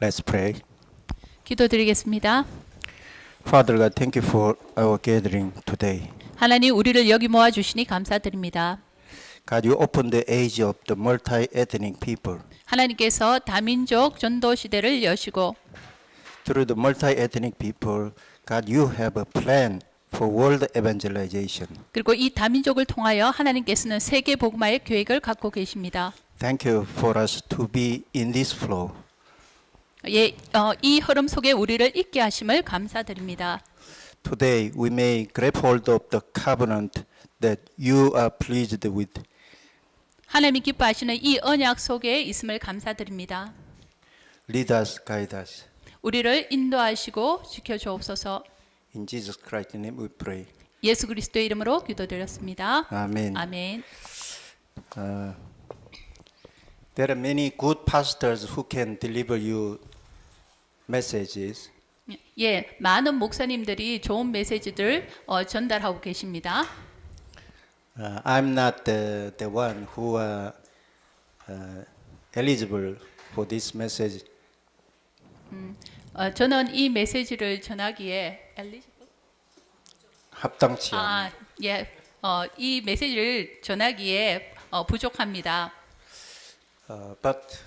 Let's pray. 기도드리겠습니다. Father God, thank you for our gathering today. 하나님, 우리를 여기 모아 주시니 감사드립니다. God, you opened the age of the multi-ethnic people. 하나님께서 다민족 전도 시대를 여시고 Through the multi-ethnic people, God, you have a plan for world evangelization. 그리고 이 다민족을 통하여 하나님께서는 세계 복음화의 계획을 갖고 계십니다. Thank you for us to be in this flow. 이 흐름 속에 우리를 있게 하심을 감사드립니다. Today, we may grab hold of the covenant that you are pleased with. 하나님이 기뻐하시는 이 언약 속에 있음을 감사드립니다. Lead us, guide us. 우리를 인도하시고 지켜주옵소서. In Jesus Christ's name we pray. 예수 그리스도의 이름으로 기도드렸습니다. 아멘. 아멘. There are many good pastors who can deliver you messages. 예, 많은 목사님들이 좋은 메시지들 전달하고 계십니다. I'm not the one who are eligible for this message. 저는 이 메시지를 전하기에 합당치 않은. 이 메시지를 전하기에 부족합니다. But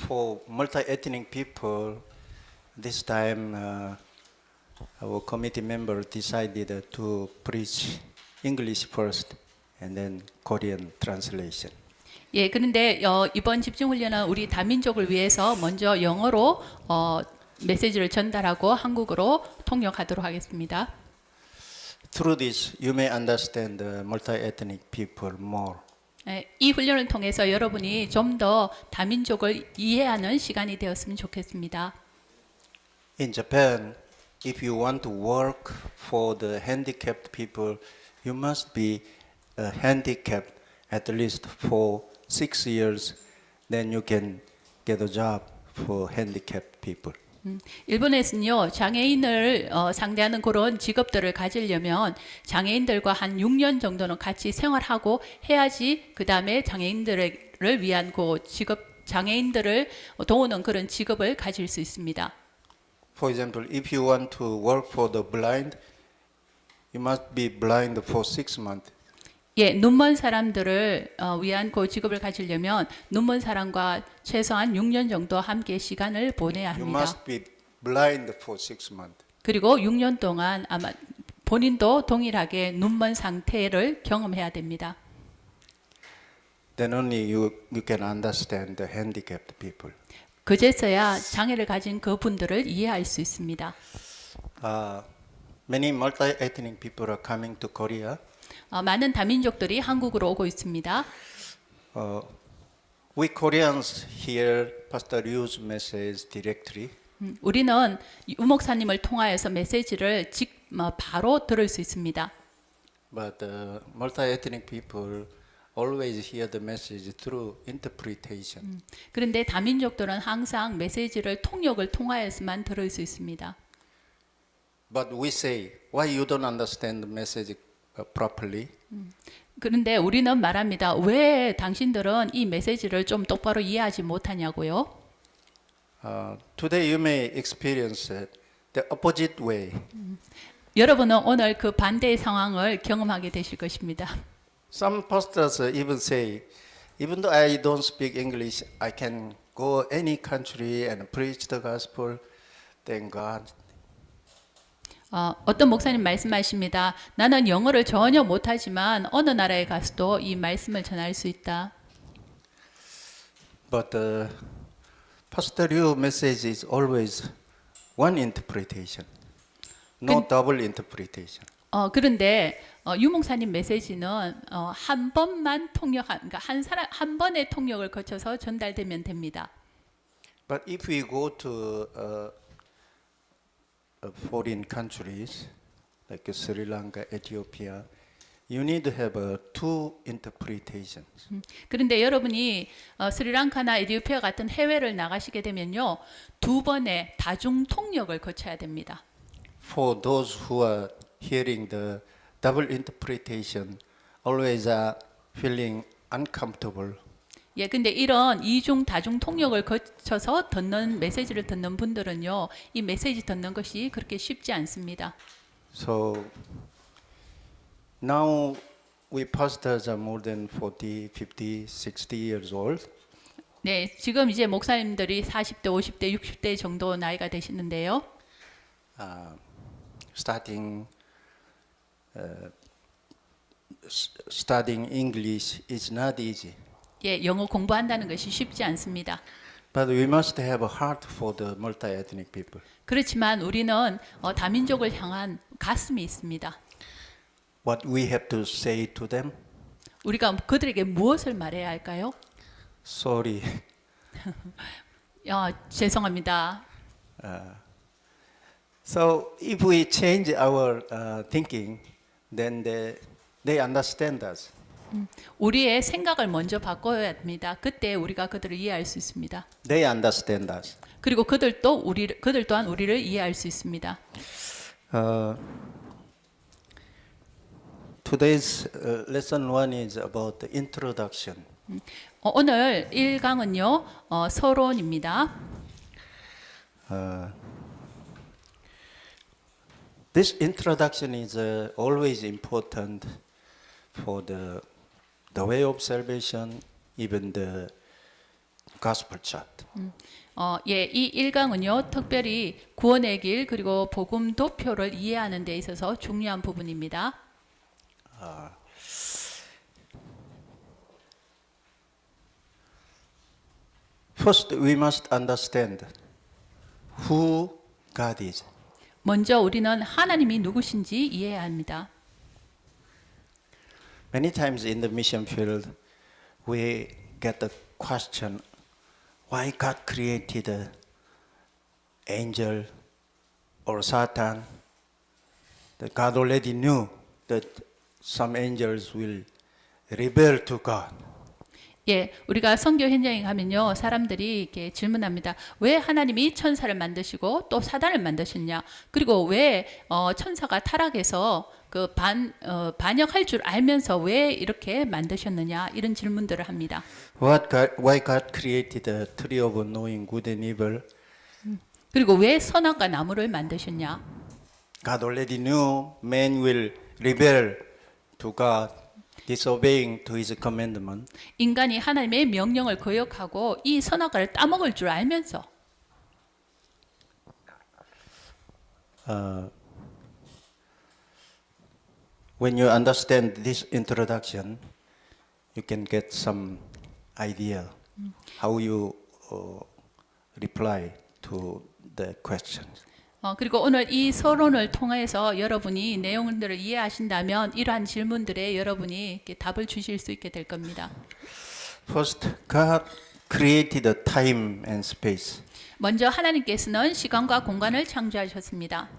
for multi-ethnic people, this time our committee member decided to preach English first and then Korean translation. 예, 그런데 이번 집중 훈련은 우리 다민족을 위해서 먼저 영어로 메시지를 전달하고 한국어로 통역하도록 하겠습니다. Through this, you may understand the multi-ethnic people more. 이 훈련을 통해서 여러분이 좀 더 다민족을 이해하는 시간이 되었으면 좋겠습니다. In Japan, if you want to work for the handicapped people, you must be handicapped at least for 6 years. Then you can get a job for handicapped people. 일본에서는요, 장애인을 상대하는 그런 직업들을 가지려면 장애인들과 한 6년 정도는 같이 생활하고 해야지 그 다음에 장애인들을 위한 그 직업, 장애인들을 도우는 그런 직업을 가질 수 있습니다. For example, if you want to work for the blind, you must be blind for 6 months. 예, 눈먼 사람들을 위한 그 직업을 가지려면 눈먼 사람과 최소한 6년 정도 함께 시간을 보내야 You 합니다. must be blind for 6 months. 그리고 6년 동안 아마 본인도 동일하게 눈먼 상태를 경험해야 됩니다. Then only you can understand the handicapped people. 그제서야 장애를 가진 그분들을 이해할 수 있습니다. Many multi-ethnic people are coming to Korea. 많은 다민족들이 한국으로 오고 있습니다. We Koreans hear Pastor Ryu's message directly. 우리는 유 목사님을 통하여서 메시지를 바로 들을 수 있습니다. But multi-ethnic people always hear the message through interpretation. 그런데 다민족들은 항상 메시지를 통역을 통하여서만 들을 수 있습니다. But we say, why you don't understand the message properly? 그런데 우리는 말합니다. 왜 당신들은 이 메시지를 좀 똑바로 이해하지 못하냐고요? Today you may experience the opposite way. 여러분은 오늘 그 반대의 상황을 경험하게 되실 것입니다. Some pastors even say, even though I don't speak English, I can go any country and preach the gospel. Thank God. 어떤 목사님 말씀하십니다. 나는 영어를 전혀 못하지만 어느 나라에 가서도 이 말씀을 전할 수 있다. But Pastor Ryu message is always one interpretation, no double interpretation. 그런데 유 목사님 메시지는 한 번만 그러니까 한 번의 통역을 거쳐서 전달되면 됩니다. But if we go to foreign countries like Sri Lanka, Ethiopia, you need to have two interpretations. 그런데 여러분이 스리랑카나 에티오피아 같은 해외를 나가시게 되면요, 두 번의 다중 통역을 거쳐야 됩니다. For those who are hearing the double interpretation, always are feeling uncomfortable. 예, 근데 이런 이중 다중 통역을 거쳐서 듣는 메시지를 듣는 분들은요, 이 메시지 듣는 것이 그렇게 쉽지 않습니다. So now we pastors are more than 40, 50, 60 years old. 네, 지금 이제 목사님들이 40대, 50대, 60대 정도 나이가 되시는데요. Starting studying English is not easy. 예, 영어 공부한다는 것이 쉽지 않습니다. But we must have a heart for the multi-ethnic people. 그렇지만 우리는 다민족을 향한 가슴이 있습니다. What we have to say to them? 우리가 그들에게 무엇을 말해야 할까요? Sorry. 죄송합니다. So if we change our thinking, then they understand us. 우리의 생각을 먼저 바꿔야 합니다. 그때 우리가 그들을 이해할 수 있습니다. They understand us. 그리고 그들 또한 우리를 이해할 수 있습니다. Today's lesson 1 is about the introduction. 오늘 1강은요. 서론입니다. This introduction is always important for the way of salvation, even the gospel chart. 예, 이 1강은요. 특별히 구원의 길 그리고 복음 도표를 이해하는 데 있어서 중요한 부분입니다. First, we must understand who God is. 먼저 우리는 하나님이 누구신지 이해해야 합니다. Many times in the mission field, we get the question, why God created an angel or Satan? That God already knew that some angels will rebel to God. 예, 우리가 선교 현장에 가면요, 사람들이 이렇게 질문합니다. 왜 하나님이 천사를 만드시고 또 사단을 만드셨냐? 그리고 왜 천사가 타락해서 반역할 줄 알면서 왜 이렇게 만드셨느냐? 이런 질문들을 합니다. Why God created the tree of knowing good and evil? 그리고 왜 선악과 나무를 만드셨냐? God already knew man will rebel to God, disobeying to His commandment. 인간이 하나님의 명령을 거역하고 이 선악과를 따먹을 줄 알면서 When you understand this introduction, you can get some idea how you reply to the questions. 그리고 오늘 이 서론을 통해서 여러분이 내용들을 이해하신다면 이러한 질문들에 여러분이 이렇게 답을 주실 수 있게 될 겁니다. First, God created the time and space. 먼저 하나님께서는 시간과 공간을 창조하셨습니다.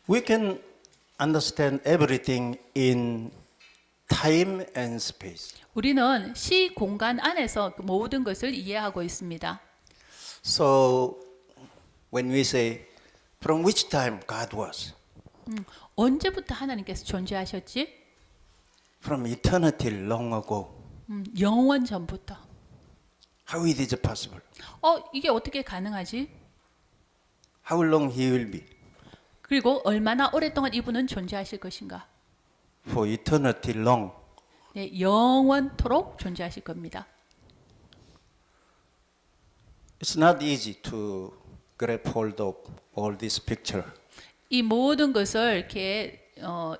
We can understand everything in time and space. 우리는 시 공간 안에서 모든 것을 이해하고 있습니다. So, when we say, from which time God was? 언제부터 하나님께서 존재하셨지? From eternity long ago. 영원 전부터. How it is possible? 이게 어떻게 가능하지? How long He will be? 그리고 얼마나 오랫동안 이분은 존재하실 것인가? For eternity long. 네, 영원토록 존재하실 겁니다. It's not easy to grab hold of all this picture. 이 모든 것을 이렇게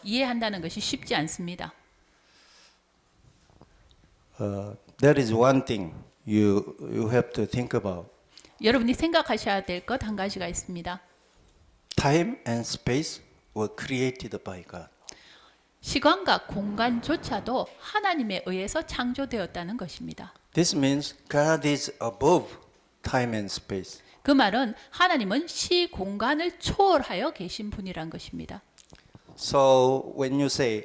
이해한다는 것이 쉽지 않습니다. There is one thing you have to think about. 여러분이 생각하셔야 될 것 한 가지가 있습니다. Time and space were created by God. 시간과 공간조차도 하나님에 의해서 창조되었다는 것입니다. This means God is above time and space. 그 말은 하나님은 시 공간을 초월하여 계신 분이란 것입니다. So when you say,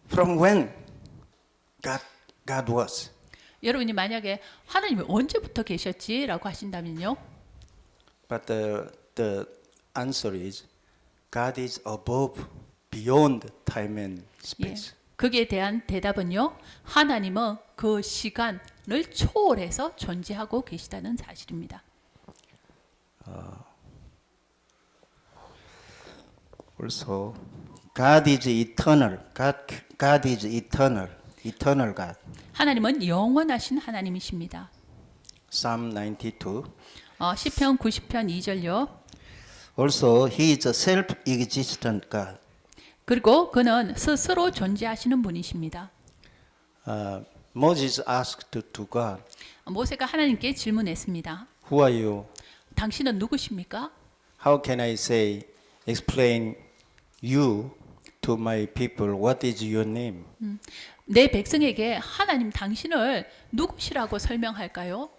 from when God was, 여러분이 만약에 하나님이 언제부터 계셨지라고 하신다면요. but the answer is God is above, beyond time and 예. space. 거기에 대한 대답은요. 하나님은 그 시간을 초월해서 존재하고 계시다는 사실입니다. Also, God is eternal. God is eternal. Eternal God. 하나님은 영원하신 하나님이십니다. Psalm 92. 시편 90편 2절요. Also, He is a self-existent God. 그리고 그는 스스로 존재하시는 분이십니다. Moses asked to God, 모세가 하나님께 질문했습니다. "Who are you? 당신은 누구십니까? How can I say, explain you to my people? What is your name?" 내 백성에게 하나님 당신을 누구시라고 설명할까요?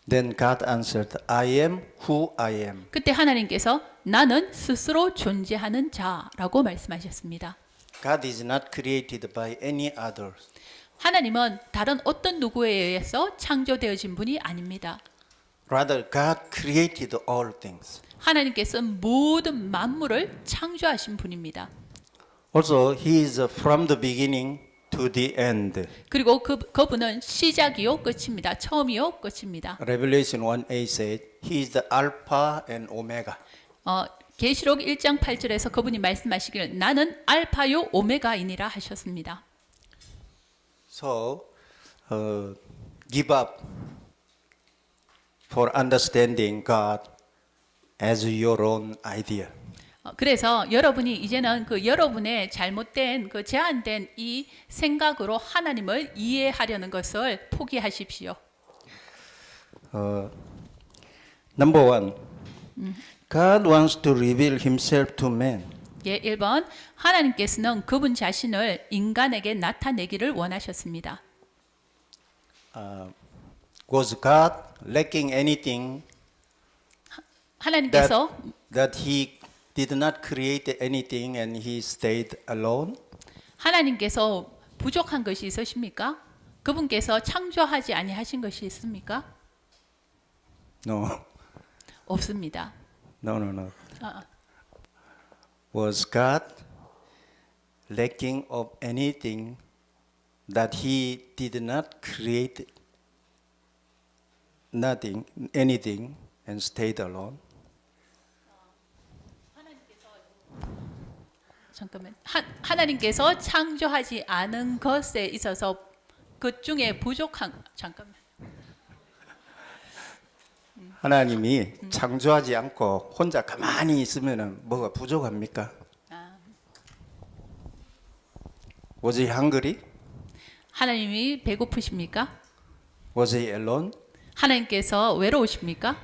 Then God answered, "I am who I am." 그때 하나님께서 나는 스스로 존재하는 자라고 말씀하셨습니다. God is not created by any others. 하나님은 다른 어떤 누구에 의해서 창조되어진 분이 아닙니다. Rather, God created all things. 하나님께서 모든 만물을 창조하신 분입니다. Also, He is from the beginning to the end. 그리고 그분은 시작이요 끝입니다. 처음이요 끝입니다. Revelation 1:8 says, He is the Alpha and Omega. 계시록 1장 8절에서 그분이 말씀하시길 나는 알파요 오메가이니라 하셨습니다. So, give up for understanding God as your own idea. 그래서 여러분이 이제는 그 여러분의 잘못된 그 제한된 이 생각으로 하나님을 이해하려는 것을 포기하십시오. Number one, God wants to reveal Himself to man. 예, 1번 하나님께서는 그분 자신을 인간에게 나타내기를 원하셨습니다. Was God lacking anything 하나님께서 that He did not create anything and He stayed alone? 하나님께서 부족한 것이 있으십니까? 그분께서 창조하지 아니하신 것이 있습니까? No, 없습니다. no. 아, Was God lacking of anything that He did not create anything and stayed alone? 잠깐만. 하나님께서 창조하지 않은 것에 있어서 그 중에 부족한 잠깐만. 하나님이 창조하지 않고 혼자 가만히 있으면 뭐가 부족합니까? Was He hungry? 하나님이 배고프십니까? Was He alone? 하나님께서 외로우십니까?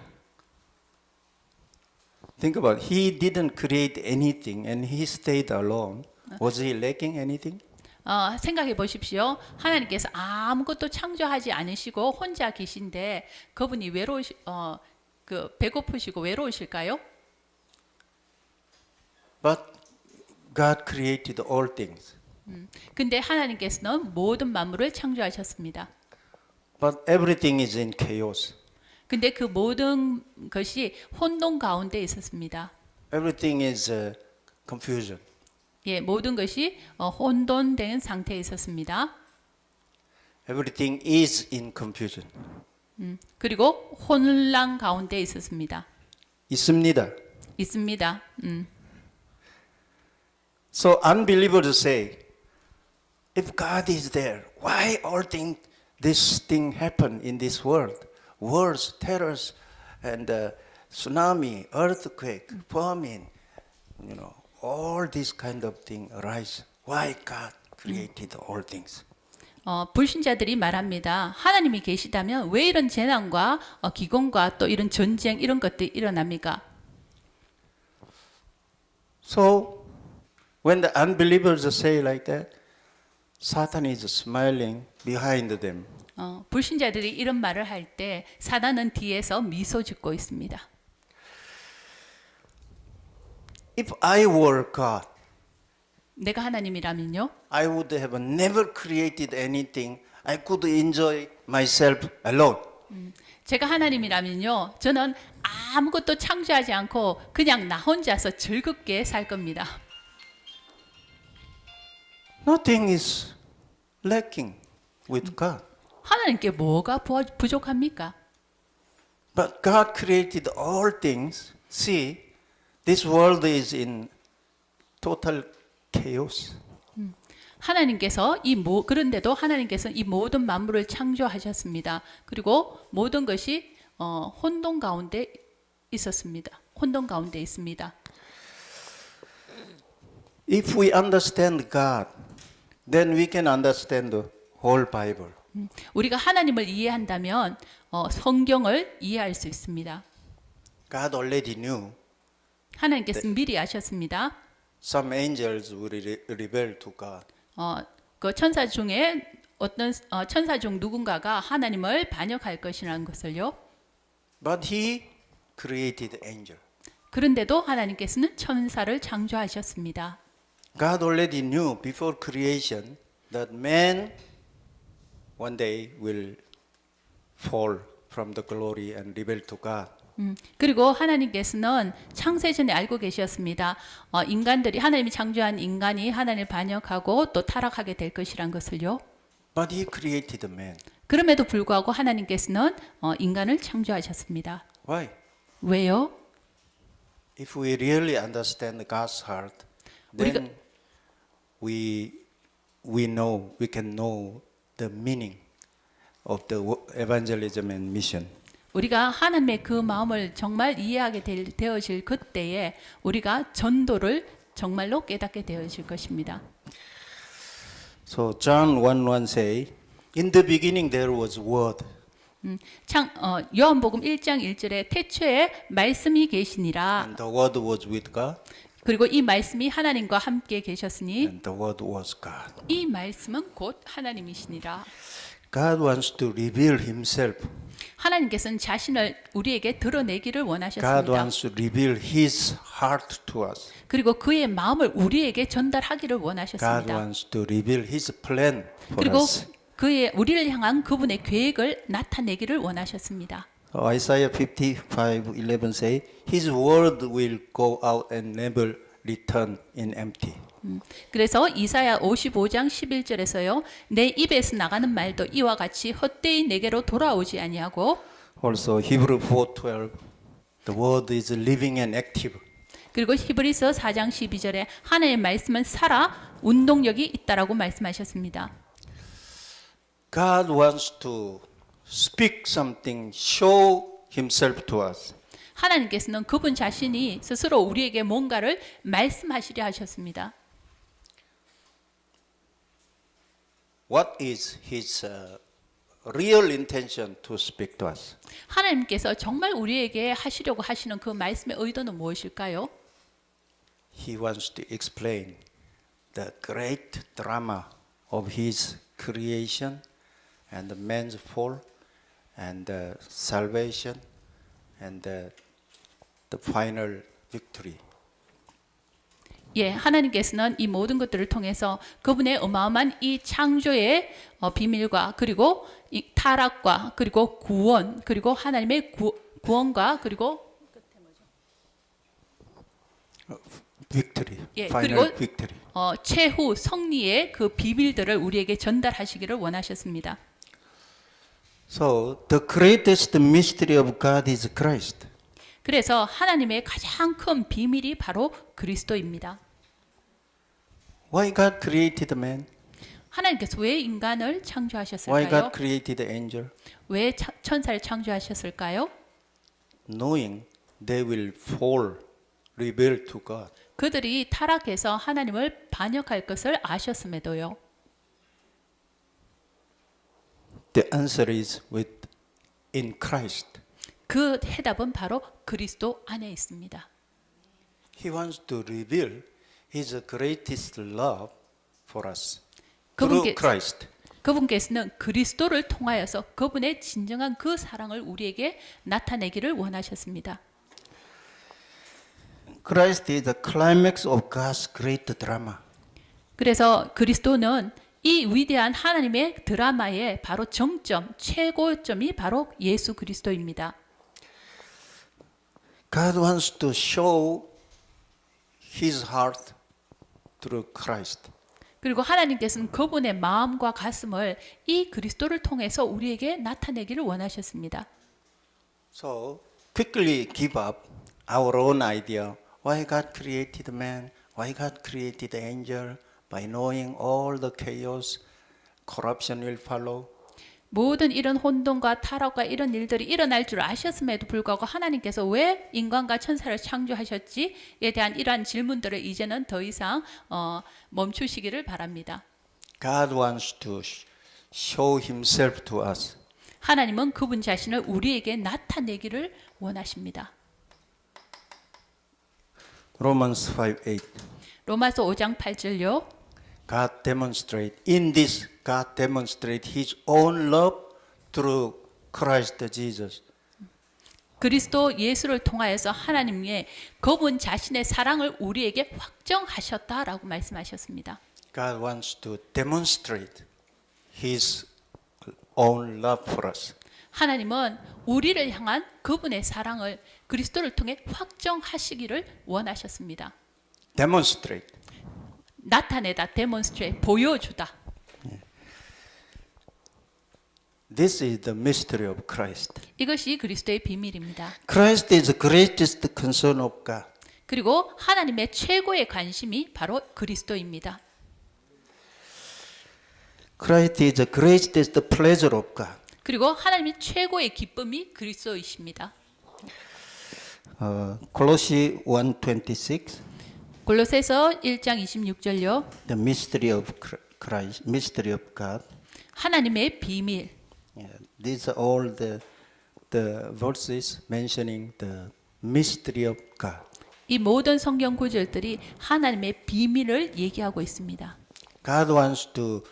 Think about it. He didn't create anything and He stayed alone. Was He lacking anything? 생각해 보십시오. 하나님께서 아무것도 창조하지 않으시고 혼자 계신데 그분이 배고프시고 외로우실까요? But God created all things. 근데 하나님께서는 모든 만물을 창조하셨습니다. But everything is in chaos. 근데 그 모든 것이 혼돈 가운데 있었습니다. Everything is confusion. 예, 모든 것이 혼돈된 상태에 있었습니다. Everything is in confusion. 그리고 혼란 가운데 있었습니다. 있습니다. 있습니다. So unbelievers say, if God is there, why all this thing happen in this world? Wars, terrors, and tsunami, earthquake, famine, all this kind of thing arise. Why God created all things? 불신자들이 말합니다. 하나님이 계시다면 왜 이런 재난과 기근과 또 이런 전쟁 이런 것들이 일어납니까? So when the unbelievers say like that, Satan is smiling behind them. 불신자들이 이런 말을 할 때 사단은 뒤에서 미소 짓고 있습니다. If I were God, 내가 하나님이라면요. I would have never created anything. I could enjoy myself alone. 제가 하나님이라면요. 저는 아무것도 창조하지 않고 그냥 나 혼자서 즐겁게 살 겁니다. Nothing is lacking with God. 하나님께 뭐가 부족합니까? But God created all things. See, this world is in total chaos. 하나님께서 그런데도 하나님께서 이 모든 만물을 창조하셨습니다. 그리고 모든 것이 혼돈 가운데 있었습니다. 혼돈 가운데 있습니다. If we understand God, then we can understand the whole Bible. 우리가 하나님을 이해한다면 성경을 이해할 수 있습니다. God already knew 하나님께서 미리 아셨습니다. some angels would rebel to God. 그 천사 중에 어떤 천사 중 누군가가 하나님을 반역할 것이라는 것을요. But He created angel. 그런데도 하나님께서는 천사를 창조하셨습니다. God already knew before creation that man one day will fall from the glory and rebel to God. 그리고 하나님께서는 창세전에 알고 계셨습니다. 인간들이 하나님이 창조한 인간이 하나님을 반역하고 또 타락하게 될 것이란 것을요. But He created man. 그럼에도 불구하고 하나님께서는 인간을 창조하셨습니다. Why? 왜요? If we really understand God's heart, then we can know the meaning of the evangelism and mission. 우리가 하나님의 그 마음을 정말 이해하게 되어질 그때에 우리가 전도를 정말로 깨닫게 되어질 것입니다. So John 1:1 say, in the beginning there was word. 요한복음 1장 1절에 태초에 말씀이 계시니라. And the word was with God. 그리고 이 말씀이 하나님과 함께 계셨으니 And the word was God. 이 말씀은 곧 하나님이시니라. God wants to reveal himself. 하나님께서는 자신을 우리에게 드러내기를 God 원하셨습니다. wants to reveal his heart to us. 그리고 그의 마음을 우리에게 전달하기를 God 원하셨습니다. wants to reveal his plan for 그리고 us. 우리를 향한 그분의 계획을 나타내기를 원하셨습니다. Isaiah 55:11 say, his word will go out and never return in empty. 그래서 이사야 55장 11절에서요. 내 입에서 나가는 말도 이와 같이 헛되이 내게로 돌아오지 아니하고 Also Hebrew 4:12, the word is living and active. 그리고 히브리서 4장 12절에 하나님의 말씀은 살아 운동력이 있다라고 말씀하셨습니다. God wants to speak something, show himself to us. 하나님께서는 그분 자신이 스스로 우리에게 뭔가를 말씀하시려 하셨습니다. What is his real intention to speak to us? 하나님께서 정말 우리에게 하시려고 하시는 그 말씀의 의도는 무엇일까요? He wants to explain the great drama of his creation and man's fall and salvation and the final victory. 예, 하나님께서는 이 모든 것들을 통해서 그분의 어마어마한 이 창조의 비밀과 그리고 이 타락과 그리고 구원 그리고 하나님의 구원과 그리고 victory, 예, final 그리고 victory. 최후 승리의 그 비밀들을 우리에게 전달하시기를 원하셨습니다. So the greatest mystery of God is Christ. 그래서 하나님의 가장 큰 비밀이 바로 그리스도입니다. Why God created man? 하나님께서 왜 인간을 Why 창조하셨을까요? God created angel? 왜 천사를 창조하셨을까요? Knowing they will fall, rebel to God. 그들이 타락해서 하나님을 반역할 것을 아셨음에도요. The answer is in Christ. 그 해답은 바로 그리스도 안에 있습니다. He wants to reveal His greatest love for us through Christ. 그분께서는 그리스도를 통하여서 그분의 진정한 그 사랑을 우리에게 나타내기를 원하셨습니다. Christ is the climax of God's great drama. 그래서 그리스도는 이 위대한 하나님의 드라마의 바로 정점, 최고점이 바로 예수 그리스도입니다. God wants to show His heart through Christ. 그리고 하나님께서는 그분의 마음과 가슴을 이 그리스도를 통해서 우리에게 나타내기를 원하셨습니다. So quickly give up our own idea. Why God created man? Why God created angel? By knowing all the chaos, corruption will follow. 모든 이런 혼돈과 타락과 이런 일들이 일어날 줄 아셨음에도 불구하고 하나님께서 왜 인간과 천사를 창조하셨지에 대한 이러한 질문들을 이제는 더 이상 멈추시기를 바랍니다. God wants to show himself to us. 하나님은 그분 자신을 우리에게 나타내기를 원하십니다. Romans 5:8. 로마서 5장 8절요. God demonstrate his own love through Christ Jesus. 그리스도 예수를 통하여서 하나님의 그분 자신의 사랑을 우리에게 확정하셨다라고 말씀하셨습니다. God wants to demonstrate his own love for us. 하나님은 우리를 향한 그분의 사랑을 그리스도를 통해 확정하시기를 원하셨습니다. Demonstrate. 나타내다, demonstrate, 보여주다. This is the mystery of Christ. 이것이 그리스도의 비밀입니다. Christ is the greatest concern of God. 그리고 하나님의 최고의 관심이 바로 그리스도입니다. Christ is the greatest pleasure of God. 그리고 하나님의 최고의 기쁨이 그리스도이십니다. Colossians 1:26. 골로새서 1장 26절요. The mystery of Christ, mystery of God. 하나님의 비밀. Yeah, these are all the verses mentioning the mystery of God. 이 모든 성경 구절들이 하나님의 비밀을 얘기하고 있습니다. God wants to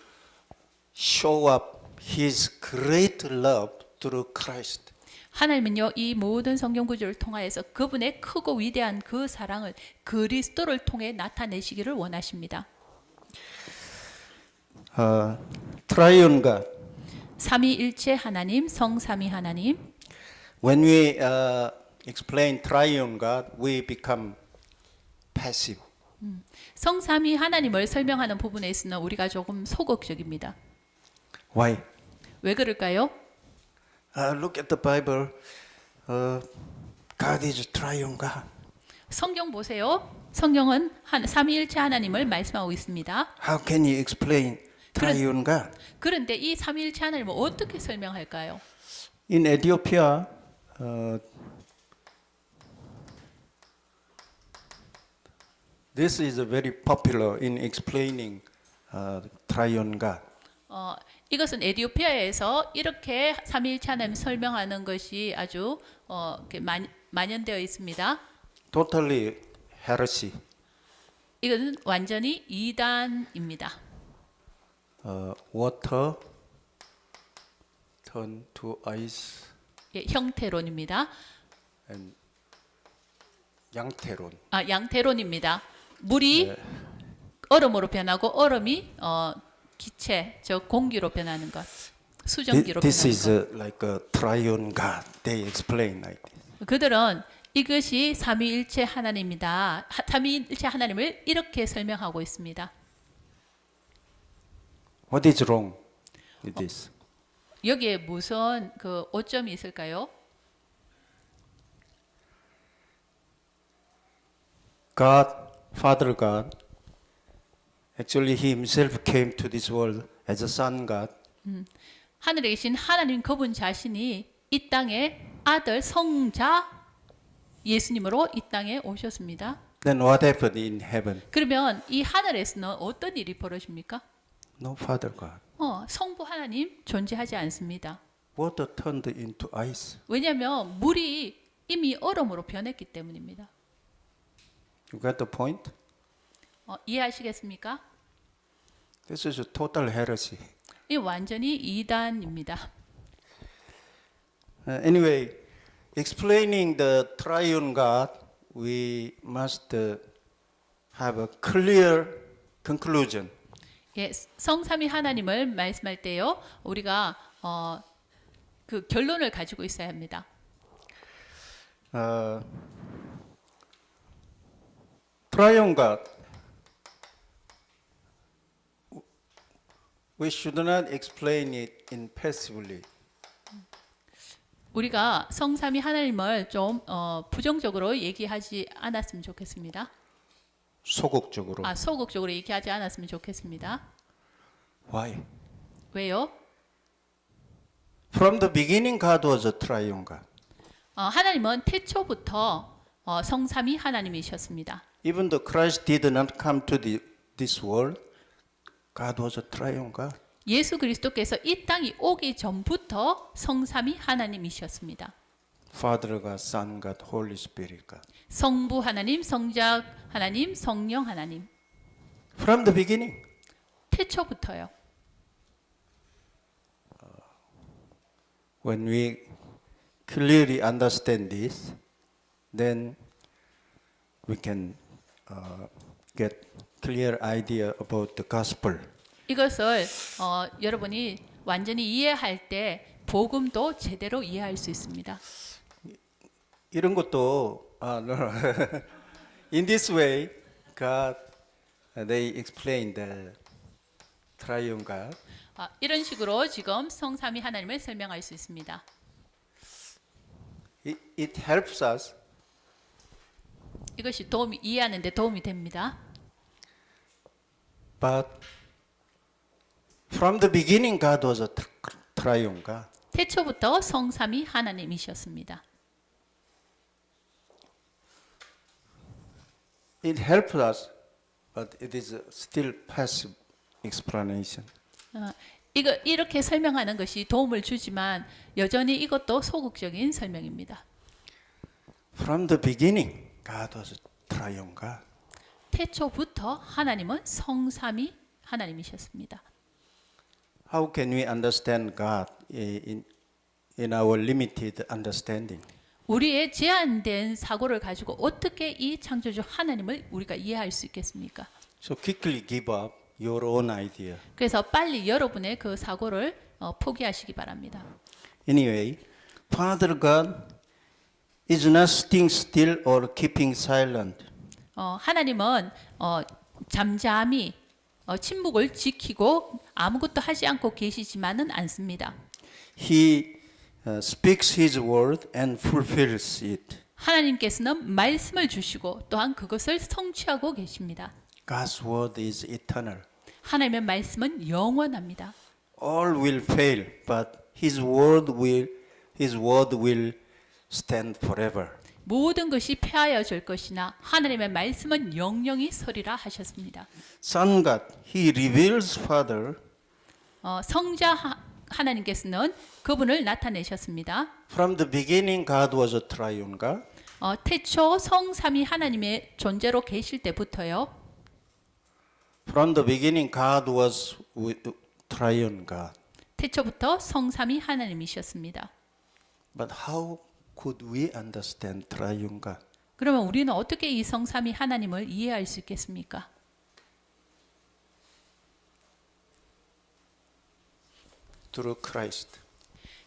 show up His great love through Christ. 하나님은요, 이 모든 성경 구절을 통하여서 그분의 크고 위대한 그 사랑을 그리스도를 통해 나타내시기를 원하십니다. Triune God. 삼위일체 하나님, 성삼위 하나님. When we explain Triune God, we become passive. 성삼위 하나님을 설명하는 부분에 있어서는 우리가 조금 소극적입니다. Why? 왜 그럴까요? Look at the Bible. God is Triune God. 성경 보세요. 성경은 삼위일체 하나님을 말씀하고 있습니다. How can you explain Triune God? 그런데 이 삼위일체 하나님을 어떻게 설명할까요? In Ethiopia, this is very popular in explaining Triune God. 이것은 에티오피아에서 이렇게 삼위일체 하나님 설명하는 것이 아주 이렇게 만연되어 있습니다. Totally heresy. 이것은 완전히 이단입니다. Water turn to ice 예, 형태론입니다. and 양태론. 양태론입니다. 물이 얼음으로 변하고 얼음이 기체, 즉 공기로 변하는 것, 수증기로 This 변하는 is 것. like a triune God. They explain like this. 그들은 이것이 삼위일체 하나님이다. 삼위일체 하나님을 이렇게 설명하고 있습니다. What is wrong with this? 여기에 무슨 그 오점이 있을까요? God, Father God, actually He Himself came to this world as a Son God. 하늘에 계신 하나님 그분 자신이 이 땅에 아들 성자 예수님으로 이 땅에 오셨습니다. Then what happened in heaven? 그러면 이 하늘에서는 어떤 일이 벌어집니까? No Father God. 성부 하나님 존재하지 않습니다. Water turned into ice. 왜냐하면 물이 이미 얼음으로 변했기 때문입니다. You got the point? 이해하시겠습니까? This is a total heresy. 이 완전히 이단입니다. Anyway, explaining the triune God, we must have a clear conclusion. 예, 성삼위 하나님을 말씀할 때요, 우리가 그 결론을 가지고 있어야 합니다. Triune God. We should not explain it in passively. 우리가 성삼위 하나님을 좀 부정적으로 얘기하지 않았으면 좋겠습니다. 소극적으로. 소극적으로 얘기하지 않았으면 좋겠습니다. Why? 왜요? From the beginning, God was a triune God. 하나님은 태초부터 성삼위 하나님이셨습니다. Even though Christ did not come to this world, God was a triune God. 예수 그리스도께서 이 땅이 오기 전부터 성삼위 하나님이셨습니다. Father God, Son God, Holy Spirit God. 성부 하나님, 성자 하나님, 성령 하나님. From the beginning. 태초부터요. When we clearly understand this, then we can get clear idea about the gospel. 이것을 여러분이 완전히 이해할 때 복음도 제대로 이해할 수 있습니다. 이런 것도 no. In this way, God they explain the triune God. 이런 식으로 지금 성삼위 하나님을 설명할 수 있습니다. It helps us. 이것이 이해하는 데 도움이 됩니다. But from the beginning, God was a triune God. 태초부터 성삼위 하나님이셨습니다. It helps us, but it is still passive explanation. 이렇게 설명하는 것이 도움을 주지만 여전히 이것도 소극적인 설명입니다. From the beginning, God was a triune God. 태초부터 하나님은 성삼위 하나님이셨습니다. How can we understand God in our limited understanding? 우리의 제한된 사고를 가지고 어떻게 이 창조주 하나님을 우리가 이해할 수 있겠습니까? So quickly give up your own idea. 그래서 빨리 여러분의 그 사고를 포기하시기 바랍니다. Anyway, Father God is not sitting still or keeping silent. 하나님은 잠잠히 침묵을 지키고 아무것도 하지 않고 계시지만은 않습니다. He speaks His word and fulfills it. 하나님께서는 말씀을 주시고 또한 그것을 성취하고 계십니다. God's word is eternal. 하나님의 말씀은 영원합니다. All will fail, but His word will stand forever. 모든 것이 폐하여질 것이나 하나님의 말씀은 영영이 서리라 하셨습니다. Son God, He reveals Father. 성자 하나님께서는 그분을 나타내셨습니다. From the beginning, God was a triune God. 태초 성삼위 하나님의 존재로 계실 때부터요. From the beginning, God was triune God. 태초부터 성삼위 하나님이셨습니다. But how could we understand triune God? 그러면 우리는 어떻게 이 성삼위 하나님을 이해할 수 있겠습니까? Through Christ.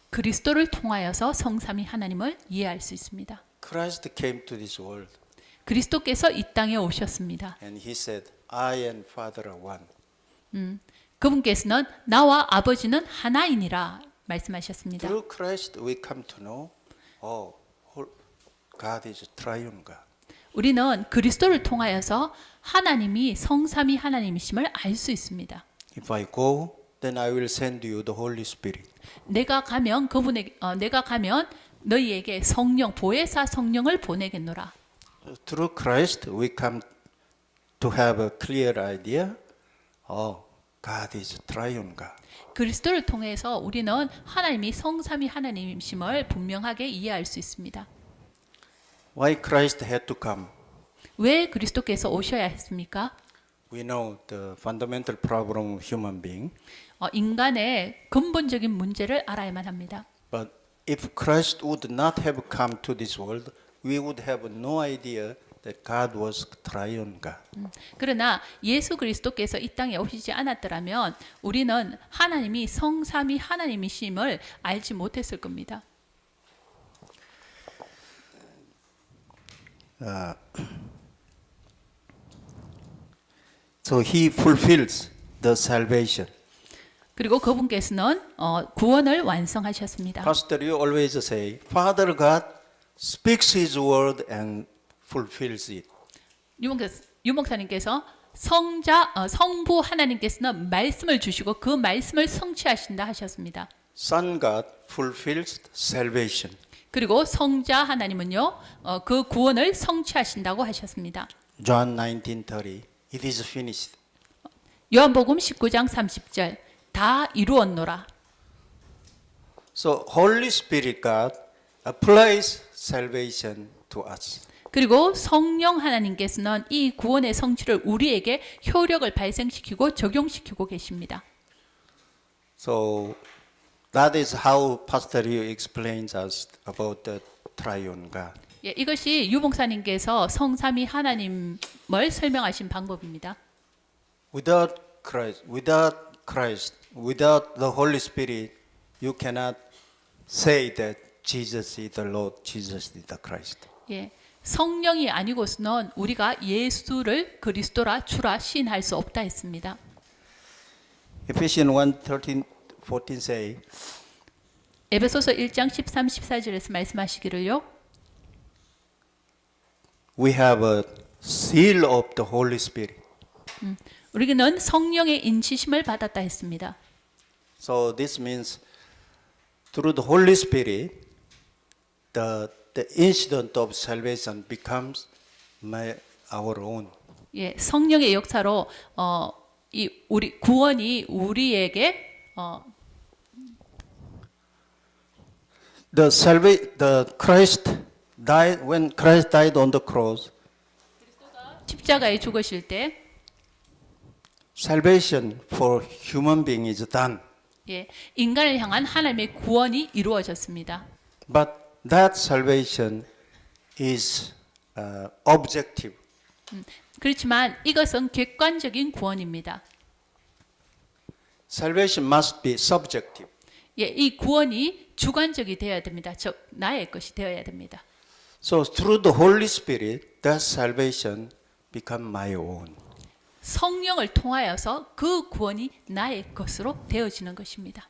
그리스도를 통하여서 성삼위 하나님을 이해할 수 있습니다. Christ came to this world 그리스도께서 이 땅에 오셨습니다. and He said, I and Father are one. 그분께서는 나와 아버지는 하나이니라 말씀하셨습니다. Through Christ we come to know, God is a triune God. 우리는 그리스도를 통하여서 하나님이 성삼위 하나님이심을 알 수 있습니다. If I go, then I will send you the Holy Spirit. 내가 가면 너희에게 성령 보혜사 성령을 보내겠노라. Through Christ we come to have a clear idea. God is a triune God. 그리스도를 통해서 우리는 하나님이 성삼위 하나님이심을 분명하게 이해할 수 있습니다. Why Christ had to come? 왜 그리스도께서 오셔야 했습니까? We know the fundamental problem of human being. 인간의 근본적인 문제를 알아야만 합니다. But if Christ would not have come to this world, we would have no idea that God was triune God. 그러나 예수 그리스도께서 이 땅에 오시지 않았더라면 우리는 하나님이 성삼위 하나님이심을 알지 못했을 겁니다. So He fulfills the salvation. 그리고 그분께서는 구원을 완성하셨습니다. Pastor, you always say, Father God speaks His word and fulfills it. 유 목사님께서 성부 하나님께서는 말씀을 주시고 그 말씀을 성취하신다 하셨습니다. Son God fulfills salvation. 그리고 성자 하나님은요, 그 구원을 성취하신다고 하셨습니다. John 19:30. It is finished. 요한복음 19장 30절. 다 이루었노라. So Holy Spirit God applies salvation to us. 그리고 성령 하나님께서는 이 구원의 성취를 우리에게 효력을 발생시키고 적용시키고 계십니다. So that is how Pastor Yu explains us about the triune God. 예, 이것이 유 목사님께서 성삼위 하나님을 설명하신 방법입니다. Without the Holy Spirit, you cannot say that Jesus is the Lord, Jesus is the Christ. 예, 성령이 아니고서는 우리가 예수를 그리스도라 주라 시인할 수 없다 했습니다. Ephesians 1:13-14 say, 에베소서 1장 13, 14절에서 말씀하시기를요. we have a seal of the Holy Spirit. 우리는 성령의 인치심을 받았다 했습니다. So this means through the Holy Spirit, the incident of salvation becomes our own. 예, 성령의 역사로 이 우리 구원이 우리에게 The Christ died when Christ died on the cross. 십자가에 죽으실 때 Salvation for human being is done. 예, 인간을 향한 하나님의 구원이 이루어졌습니다. But that salvation is objective. 그렇지만 이것은 객관적인 구원입니다. Salvation must be subjective. 예, 이 구원이 주관적이 되어야 됩니다. 즉 나의 것이 되어야 됩니다. So through the Holy Spirit, that salvation become my own. 성령을 통하여서 그 구원이 나의 것으로 되어지는 것입니다.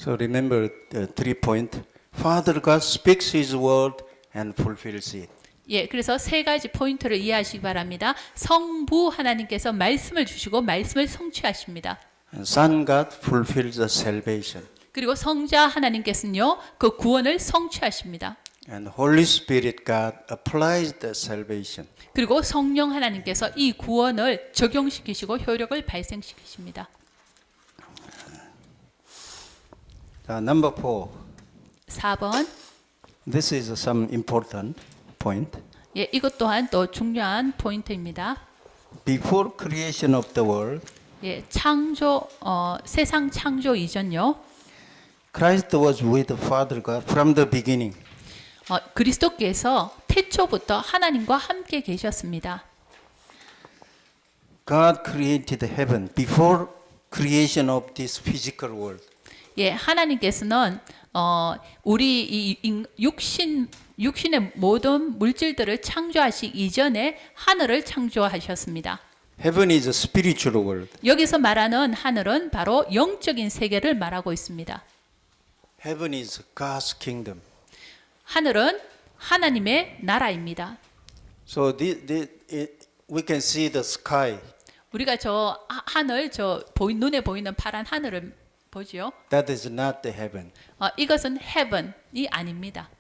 So remember the 3 points. Father God speaks His word and fulfills it. 예, 그래서 세 가지 포인트를 이해하시기 바랍니다. 성부 하나님께서 말씀을 주시고 말씀을 성취하십니다. And Son God fulfills the salvation. 그리고 성자 하나님께서는요, 그 구원을 성취하십니다. And Holy Spirit God applies the salvation. 그리고 성령 하나님께서 이 구원을 적용시키시고 효력을 발생시키십니다. Number 4. 4번. This is some important point. 예, 이것 또한 또 중요한 포인트입니다. Before creation of the world, 예, 세상 창조 이전요. Christ was with Father God from the beginning. 그리스도께서 태초부터 하나님과 함께 계셨습니다. God created heaven before creation of this physical world. 예, 하나님께서는 우리 이 육신의 모든 물질들을 창조하시기 이전에 하늘을 창조하셨습니다. Heaven is a spiritual world. 여기서 말하는 하늘은 바로 영적인 세계를 말하고 있습니다. Heaven is God's kingdom. 하늘은 하나님의 나라입니다. So we can see the sky. 우리가 저 하늘, 눈에 보이는 파란 하늘을 보지요. That is not the heaven. 이것은 heaven이 아닙니다.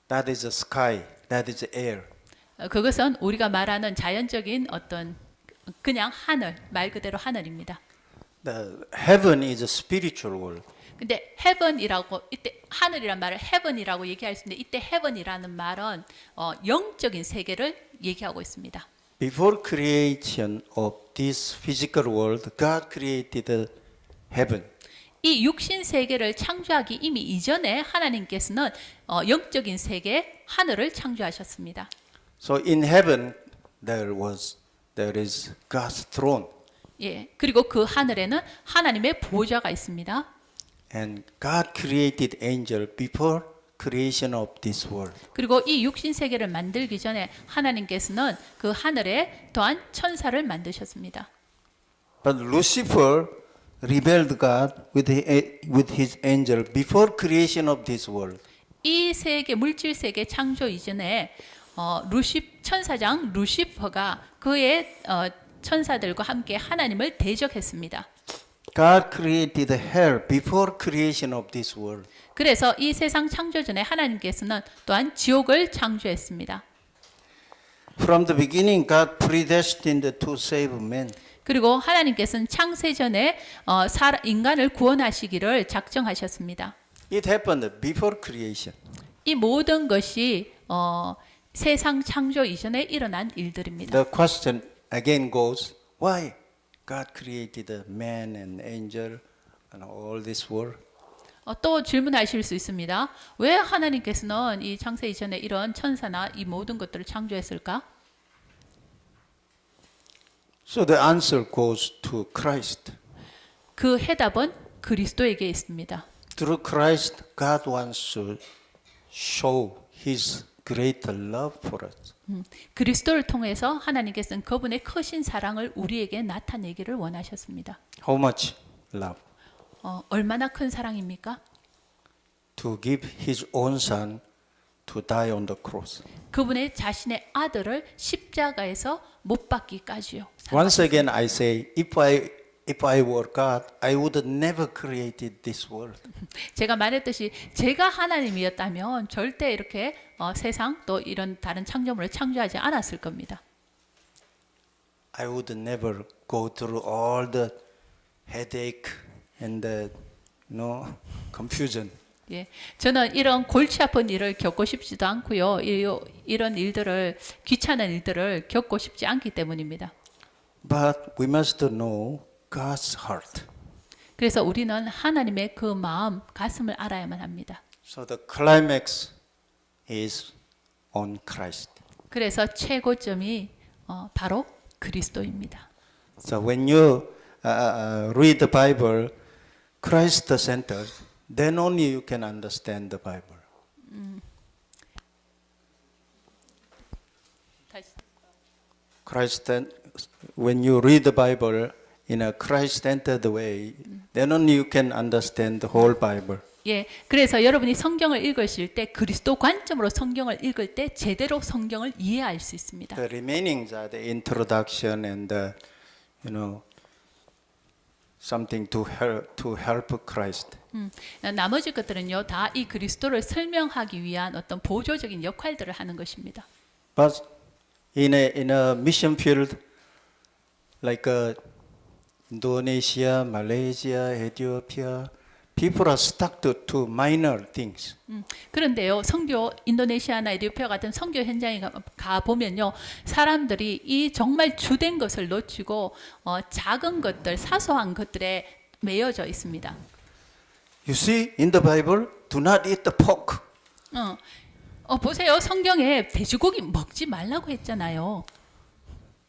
That is the sky. That is the air. 그것은 우리가 말하는 자연적인 어떤 그냥 하늘, 말 그대로 하늘입니다. The heaven is a spiritual world. 근데 heaven이라고 이때 하늘이란 말을 heaven이라고 얘기할 수 있는데 이때 heaven이라는 말은 영적인 세계를 얘기하고 있습니다. Before creation of this physical world, God created heaven. 이 육신 세계를 창조하기 이미 이전에 하나님께서는 영적인 세계 하늘을 창조하셨습니다. So in heaven there is God's throne. 예, 그리고 그 하늘에는 하나님의 보좌가 있습니다. And God created angel before creation of this world. 그리고 이 육신 세계를 만들기 전에 하나님께서는 그 하늘에 또한 천사를 만드셨습니다. But Lucifer rebelled God with his angel before creation of this world. 이 세계 물질 세계 창조 이전에 천사장 루시퍼가 그의 천사들과 함께 하나님을 대적했습니다. God created hell before creation of this world. 그래서 이 세상 창조 전에 하나님께서는 또한 지옥을 창조했습니다. From the beginning, God predestined to save man. 그리고 하나님께서는 창세 전에 인간을 구원하시기를 작정하셨습니다. It happened before creation. 이 모든 것이 세상 창조 이전에 일어난 일들입니다. The question again goes, why God created man and angel and all this world? 또 질문하실 수 있습니다. 왜 하나님께서는 이 창세 이전에 이런 천사나 이 모든 것들을 창조했을까? So the answer goes to Christ. 그 해답은 그리스도에게 있습니다. Through Christ, God wants to show His greater love for us. 그리스도를 통해서 하나님께서는 그분의 크신 사랑을 우리에게 나타내기를 원하셨습니다. How much love? 얼마나 큰 사랑입니까? To give His own Son to die on the cross. 그분의 자신의 아들을 십자가에서 못 박기까지요. Once again, I say, if I were God, I would never created this world. 제가 말했듯이 제가 하나님이었다면 절대 이렇게 세상 또 이런 다른 창조물을 창조하지 않았을 겁니다. I would never go through all the headache and the confusion. 예, 저는 이런 골치 아픈 일을 겪고 싶지도 않고요. 이런 일들을 귀찮은 일들을 겪고 싶지 않기 때문입니다. But we must know God's heart. 그래서 우리는 하나님의 그 마음, 가슴을 알아야만 합니다. So the climax is on Christ. 그래서 최고점이 바로 그리스도입니다. So when you read the Bible, Christ-centered, then only you can understand the Bible. When you read the Bible in a Christ-centered way, then only you can understand the whole Bible. 예, 그래서 여러분이 성경을 읽으실 때 그리스도 관점으로 성경을 읽을 때 제대로 성경을 이해할 수 있습니다. The remainings are the introduction and something to help Christ. 나머지 것들은요, 다 이 그리스도를 설명하기 위한 어떤 보조적인 역할들을 하는 것입니다. But in a mission field like Indonesia, Malaysia, Ethiopia, people are stuck to minor things. 그런데요, 인도네시아나 에티오피아 같은 선교 현장에 가 보면요, 사람들이 이 정말 주된 것을 놓치고 작은 것들, 사소한 것들에 매여져 있습니다. You see, in the Bible, do not eat the pork. 보세요, 성경에 돼지고기 먹지 말라고 했잖아요.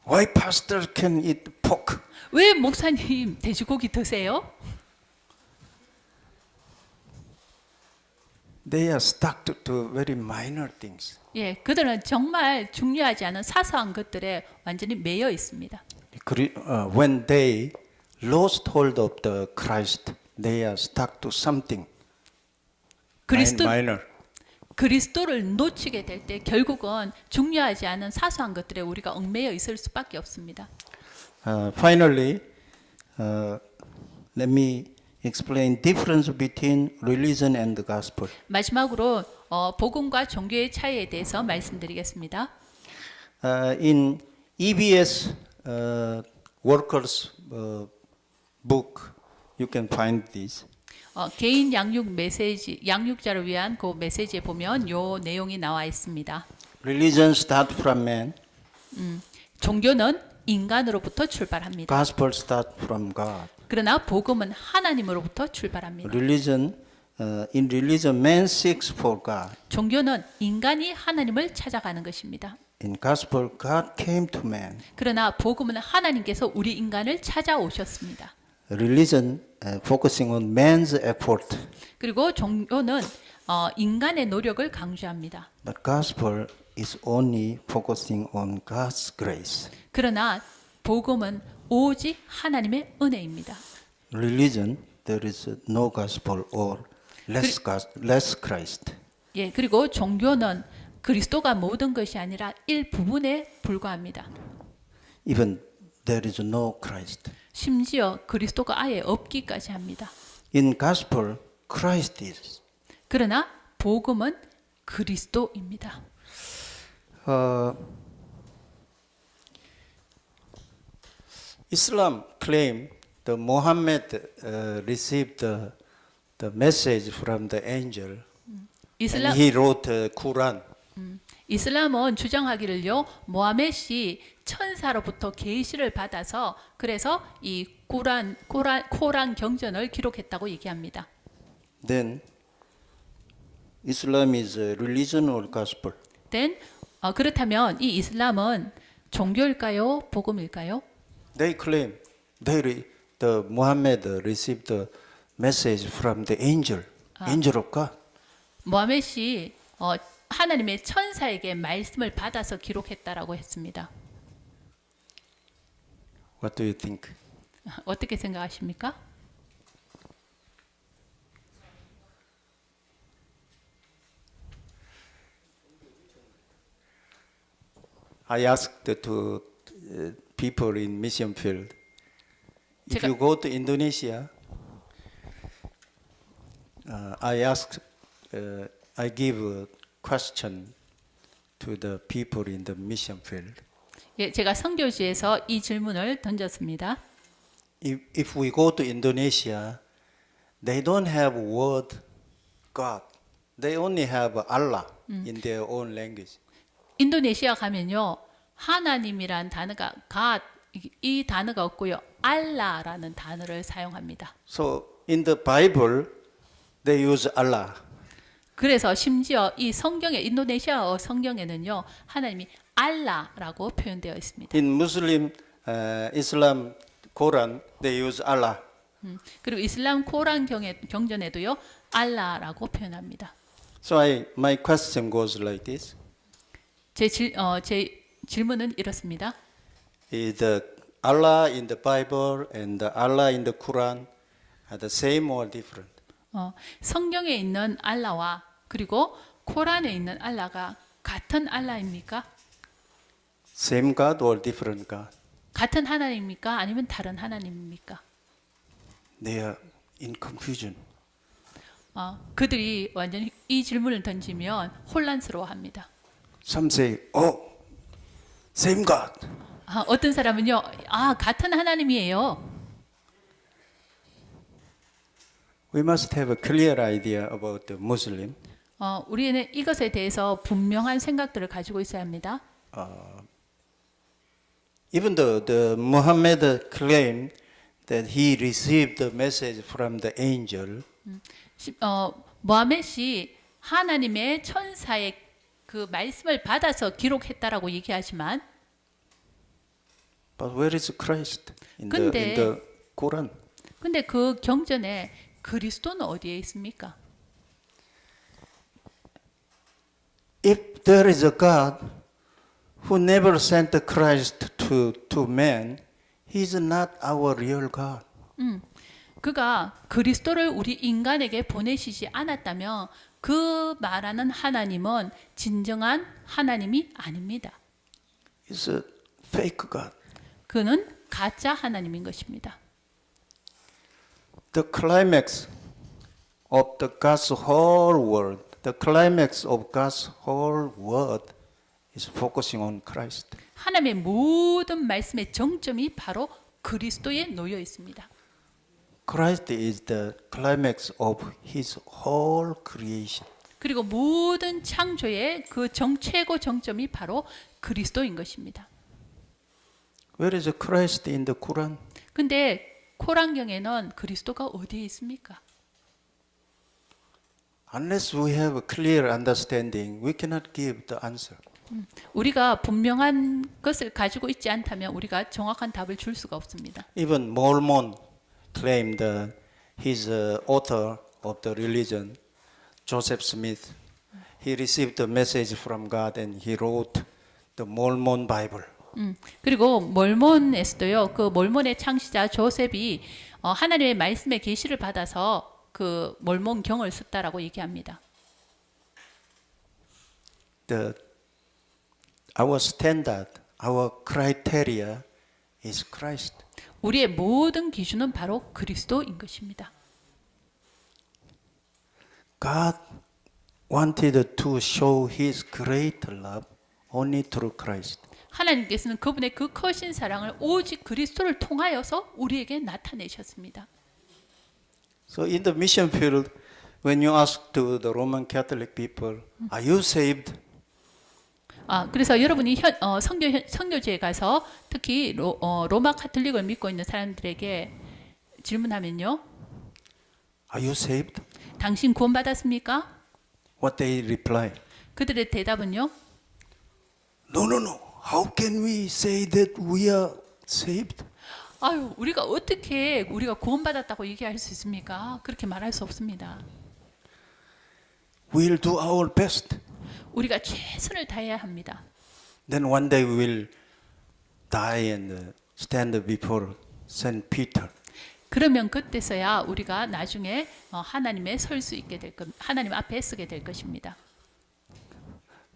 Why pastor can eat pork? 왜 목사님 돼지고기 드세요? They are stuck to very minor things. 예, 그들은 정말 중요하지 않은 사소한 것들에 완전히 매여 있습니다. When they lost hold of the Christ, they are stuck to something minor. 그리스도를 놓치게 될 때 결국은 중요하지 않은 사소한 것들에 우리가 얽매여 있을 수밖에 없습니다. Finally, let me explain difference between religion and the gospel. 마지막으로 복음과 종교의 차이에 대해서 말씀드리겠습니다. In EBS workers book, you can find this. 개인 양육 메시지, 양육자를 위한 그 메시지에 보면 요 내용이 나와 있습니다. Religion start from man. 종교는 인간으로부터 출발합니다. Gospel start from God. 그러나 복음은 하나님으로부터 출발합니다. In religion, man seeks for God. 종교는 인간이 하나님을 찾아가는 것입니다. In gospel, God came to man. 그러나 복음은 하나님께서 우리 인간을 찾아오셨습니다. Religion focusing on man's effort. 그리고 종교는 인간의 노력을 강조합니다. But gospel is only focusing on God's grace. 그러나 복음은 오직 하나님의 은혜입니다. religion, there is no gospel or less Christ. 예, 그리고 종교는 그리스도가 모든 것이 아니라 일부분에 불과합니다. Even there is no Christ. 심지어 그리스도가 아예 없기까지 합니다. In gospel, Christ is. 그러나 복음은 그리스도입니다. Islam claim the Muhammad received the message from the angel 이슬람 and he wrote the Quran. 이슬람은 주장하기를요, 모하멧이 천사로부터 계시를 받아서 그래서 이 코란 경전을 기록했다고 얘기합니다. Then Islam is a religion or gospel? Then 그렇다면 이 이슬람은 종교일까요, 복음일까요? They claim the Muhammad received the message from the angel, angel of God. 모하멧이 하나님의 천사에게 말씀을 받아서 기록했다라고 했습니다. What do you think? 어떻게 생각하십니까? I asked to people in mission field, if 제가- you go to Indonesia, I give a question to the people in the mission field. 예, 제가 선교지에서 이 질문을 던졌습니다. If we go to Indonesia, they don't have word God. They only have Allah in their own language. 인도네시아 가면요, 하나님이란 단어가 God 이 단어가 없고요, 알라라는 단어를 사용합니다. So in the Bible, they use Allah. 그래서 심지어 이 성경에 인도네시아어 성경에는요, 하나님이 알라라고 표현되어 있습니다. In Muslim, Islam, Quran, they use Allah. 그리고 이슬람 코란 경전에도요, 알라라고 표현합니다. So my question goes like this: 제 질문은 이렇습니다. Is the Allah in the Bible and the Allah in the Quran are the same or different? 성경에 있는 알라와 그리고 코란에 있는 알라가 같은 알라입니까? Same God or different God? 같은 하나님입니까? 아니면 다른 하나님입니까? They are in confusion. 그들이 완전히 이 질문을 던지면 혼란스러워합니다. Some say, "Oh, same God." 어떤 사람은요, 같은 하나님이에요. We must have a clear idea about the Muslim. 우리는 이것에 대해서 분명한 생각들을 가지고 있어야 합니다. Even though the Muhammad claimed that he received the message from the angel, 모하멧이 하나님의 천사의 그 말씀을 받아서 기록했다라고 얘기하지만, but where is Christ in 근데- the Quran? 근데 그 경전에 그리스도는 어디에 있습니까? If there is a God who never sent Christ to man, he is not our real God. 그가 그리스도를 우리 인간에게 보내시지 않았다면 그 말하는 하나님은 진정한 하나님이 아닙니다. It's a fake God. 그는 가짜 하나님인 것입니다. The climax of God's whole world, the climax of God's whole word is focusing on Christ. 하나님의 모든 말씀의 정점이 바로 그리스도에 놓여 있습니다. Christ is the climax of his whole creation. 그리고 모든 창조의 그 최고 정점이 바로 그리스도인 것입니다. Where is Christ in the Quran? 근데 코란경에는 그리스도가 어디에 있습니까? Unless we have a clear understanding, we cannot give the answer. 우리가 분명한 것을 가지고 있지 않다면 우리가 정확한 답을 줄 수가 없습니다. Even Mormon claimed his author of the religion, Joseph Smith, he received the message from God and he wrote the Mormon Bible. 그리고 몰몬에서도요. 그 몰몬의 창시자 조셉이 하나님의 말씀의 계시를 받아서 그 몰몬 경을 썼다라고 얘기합니다. Our standard, our criteria is Christ. 우리의 모든 기준은 바로 그리스도인 것입니다. God wanted to show His great love only through Christ. 하나님께서는 그분의 그 크신 사랑을 오직 그리스도를 통하여서 우리에게 나타내셨습니다. So in the mission field, when you ask to the Roman Catholic people, "Are you saved?" 그래서 여러분이 선교지에 가서 특히 로마 카톨릭을 믿고 있는 사람들에게 질문하면요. "Are you saved?" 당신 구원받았습니까? What they reply? 그들의 대답은요. No, no, no. How can we say that we are saved? 아유, 우리가 어떻게 우리가 구원받았다고 얘기할 수 있습니까? 그렇게 말할 수 없습니다. We'll do our best. 우리가 최선을 다해야 합니다. Then one day we will die and stand before Saint Peter. 그러면 그때서야 우리가 나중에 하나님에 설 수 있게 될 겁니다. 하나님 앞에 서게 될 것입니다.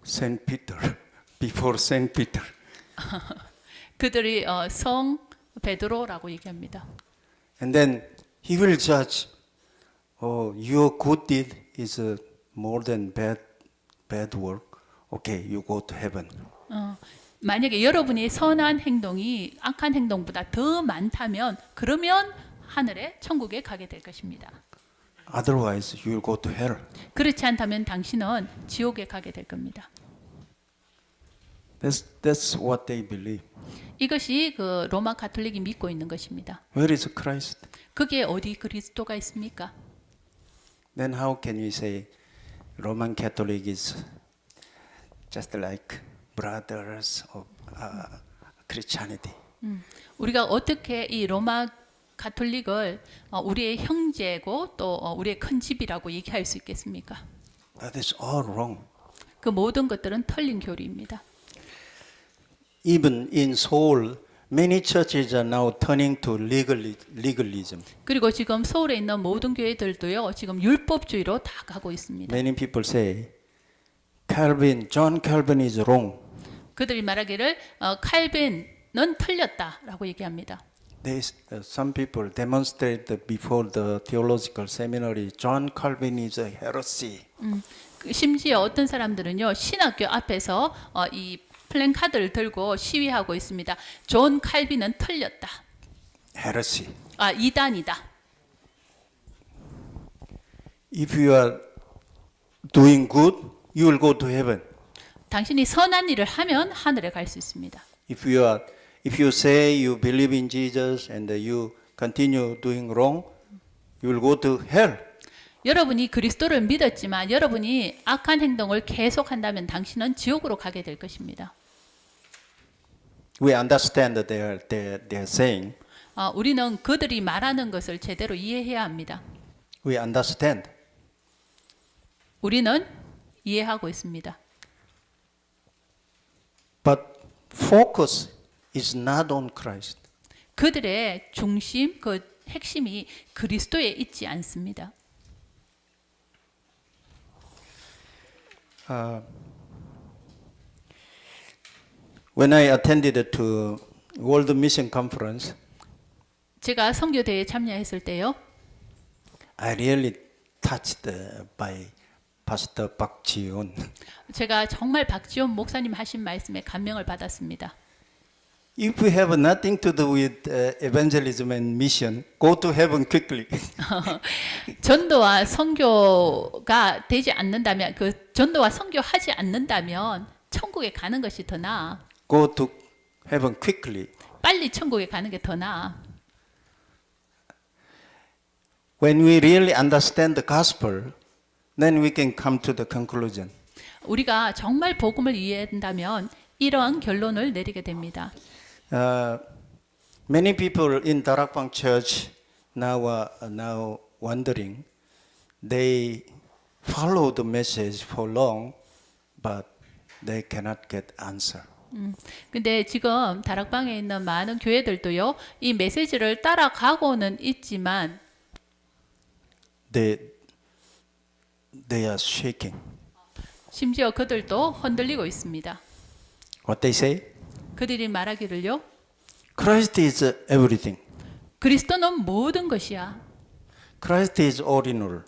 Saint Peter, before Saint Peter. 그들이 성 베드로라고 얘기합니다. And then he will judge. Oh, your good deed is more than bad work. Okay, you go to heaven. 만약에 여러분의 선한 행동이 악한 행동보다 더 많다면 그러면 하늘에 천국에 가게 될 것입니다. Otherwise, you will go to hell. 그렇지 않다면 당신은 지옥에 가게 될 겁니다. That's what they believe. 이것이 그 로마 가톨릭이 믿고 있는 것입니다. Where is Christ? 그게 어디 그리스도가 있습니까? Then how can we say Roman Catholic is just like brothers of Christianity? 우리가 어떻게 이 로마 가톨릭을 우리의 형제고 또 우리의 큰 집이라고 얘기할 수 있겠습니까? That is all wrong. 그 모든 것들은 틀린 교리입니다. Even in Seoul, many churches are now turning to legalism. 그리고 지금 서울에 있는 모든 교회들도요, 지금 율법주의로 다 가고 있습니다. Many people say, John Calvin is wrong. 그들이 말하기를 칼빈은 틀렸다라고 얘기합니다. Some people demonstrate before the theological seminary, John Calvin is a heresy. 심지어 어떤 사람들은요, 신학교 앞에서 이 플랜카드를 들고 시위하고 있습니다. 존 칼빈은 틀렸다. Heresy. 이단이다. If you are doing good, you will go to heaven. 당신이 선한 일을 하면 하늘에 갈 수 있습니다. If you say you believe in Jesus and you continue doing wrong, you will go to hell. 여러분이 그리스도를 믿었지만 여러분이 악한 행동을 계속한다면 당신은 지옥으로 가게 될 것입니다. We understand that they are saying. 우리는 그들이 말하는 것을 제대로 이해해야 합니다. We understand. 우리는 이해하고 있습니다. But focus is not on Christ. 그들의 중심, 그 핵심이 그리스도에 있지 않습니다. When I attended to World Mission Conference, 제가 선교대회에 참여했을 때요. I really touched by Pastor Park Ji-won. 제가 정말 박지원 목사님 하신 말씀에 감명을 받았습니다. If you have nothing to do with evangelism and mission, go to heaven quickly. 전도와 선교가 되지 않는다면, 그 전도와 선교하지 않는다면 천국에 가는 것이 더 나아. Go to heaven quickly. 빨리 천국에 가는 게 더 나아. When we really understand the gospel, then we can come to the conclusion. 우리가 정말 복음을 이해한다면 이러한 결론을 내리게 됩니다. Many people in Darakbang Church now are now wondering. They follow the message for long, but they cannot get answer. 근데 지금 다락방에 있는 많은 교회들도요, 이 메시지를 따라가고는 있지만 they are shaking. 심지어 그들도 흔들리고 있습니다. What they say? 그들이 말하기를요, Christ is everything. 그리스도는 모든 것이야. Christ is all in all.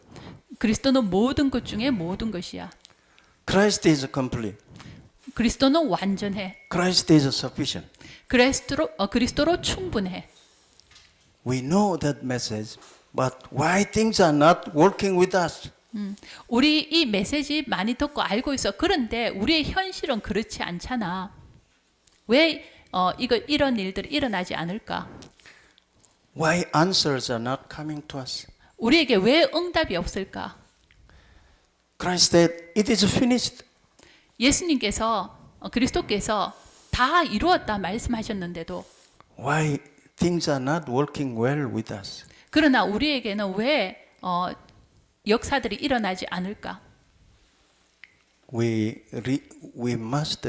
그리스도는 모든 것 중에 모든 것이야. Christ is complete. 그리스도는 완전해. Christ is sufficient. 그리스도로 충분해. We know that message, but why things are not working with us? 우리 이 메시지 많이 듣고 알고 있어. 그런데 우리의 현실은 그렇지 않잖아. 왜 이런 일들이 일어나지 않을까? Why answers are not coming to us? 우리에게 왜 응답이 없을까? Christ said, it is finished. 예수님께서 그리스도께서 다 이루었다 말씀하셨는데도 Why things are not working well with us? 그러나 우리에게는 왜 역사들이 일어나지 않을까? We must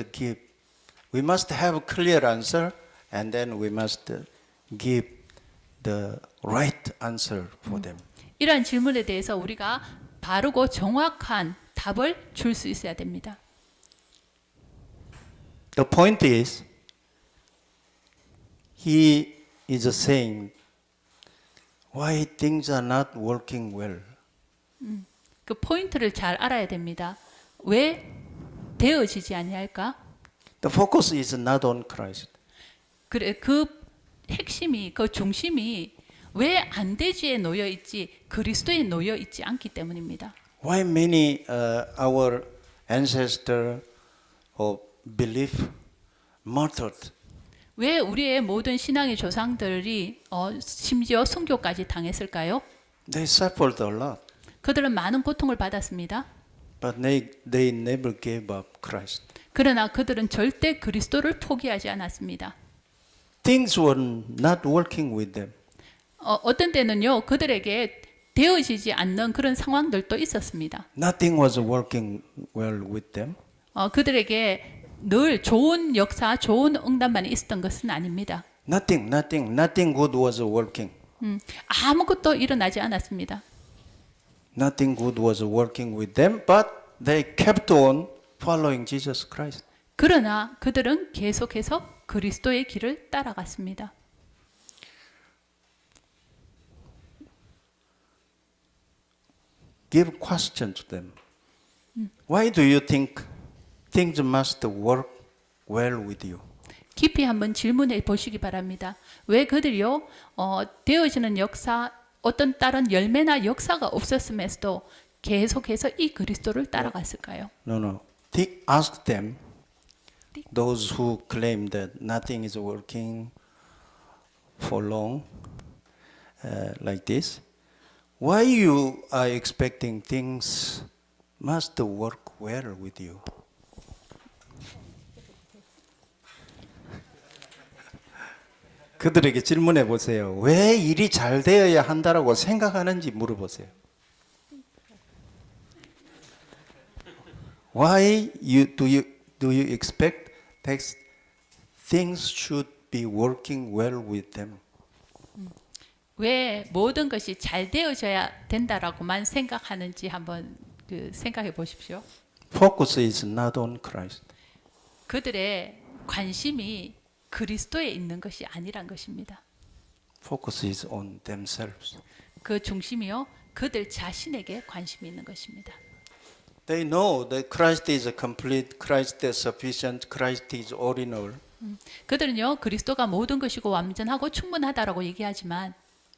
have clear answer, and then we must give the right answer for them. 이러한 질문에 대해서 우리가 바르고 정확한 답을 줄 수 있어야 됩니다. The point is, he is saying, why things are not working well? 그 포인트를 잘 알아야 됩니다. 왜 되어지지 아니할까? The focus is not on Christ. 그래 그 핵심이 그 중심이 왜 안 되지에 놓여 있지 그리스도에 놓여 있지 않기 때문입니다. Why many our ancestor or belief martyred? 왜 우리의 모든 신앙의 조상들이 심지어 순교까지 당했을까요? They suffered a lot, 그들은 많은 고통을 받았습니다. but they never gave up Christ. 그러나 그들은 절대 그리스도를 포기하지 않았습니다. Things were not working with them. 어떤 때는요 그들에게 되어지지 않는 그런 상황들도 있었습니다. Nothing was working well with them. 그들에게 늘 좋은 역사, 좋은 응답만 있었던 것은 아닙니다. Nothing good was working. 아무것도 일어나지 않았습니다. Nothing good was working with them, but they kept on following Jesus Christ. 그러나 그들은 계속해서 그리스도의 길을 따라갔습니다. Give question to them. Why do you think things must work well with you? 깊이 한번 질문해 보시기 바랍니다. 왜 그들이요 되어지는 역사 어떤 다른 열매나 역사가 없었음에도 계속해서 이 그리스도를 따라갔을까요? No. Ask them, those who claim that nothing is working for long, like this, why you are expecting things must work well with you? 그들에게 질문해 보세요. 왜 일이 잘 되어야 한다라고 생각하는지 물어보세요. Why do you expect that things should be working well with them? 왜 모든 것이 잘 되어져야 된다라고만 생각하는지 한번 생각해 보십시오. Focus is not on Christ. 그들의 관심이 그리스도에 있는 것이 아니란 것입니다. Focus is on themselves. 그 중심이요 그들 자신에게 관심이 있는 것입니다. They know that Christ is complete, Christ is sufficient, Christ is all in all. 그들은요 그리스도가 모든 것이고 완전하고 충분하다라고 얘기하지만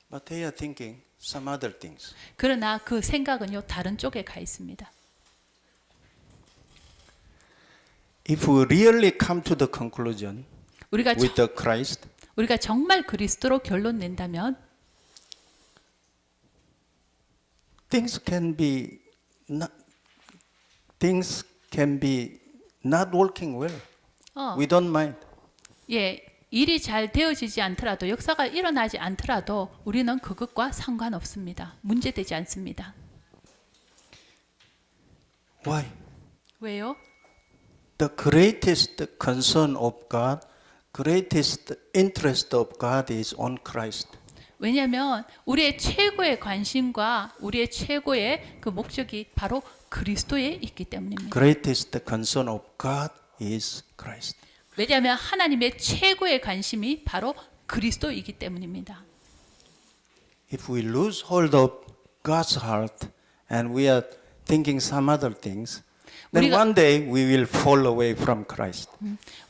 But they are thinking some other things. 그러나 그 생각은요 다른 쪽에 가 있습니다. If we really come to the conclusion 우리가 with the Christ, 우리가 정말 그리스도로 결론 낸다면 things can be not working well. We don't mind. 예, 일이 잘 되어지지 않더라도 역사가 일어나지 않더라도 우리는 그것과 상관없습니다. 문제되지 않습니다. Why? 왜요? the greatest concern of God, greatest interest of God is on Christ. 왜냐하면 우리의 최고의 관심과 우리의 최고의 그 목적이 바로 그리스도에 있기 때문입니다. Greatest concern of God is Christ. 왜냐하면 하나님의 최고의 관심이 바로 그리스도이기 때문입니다. If we lose hold of God's heart and we are thinking some other things, then 우리가- one day we will fall away from Christ.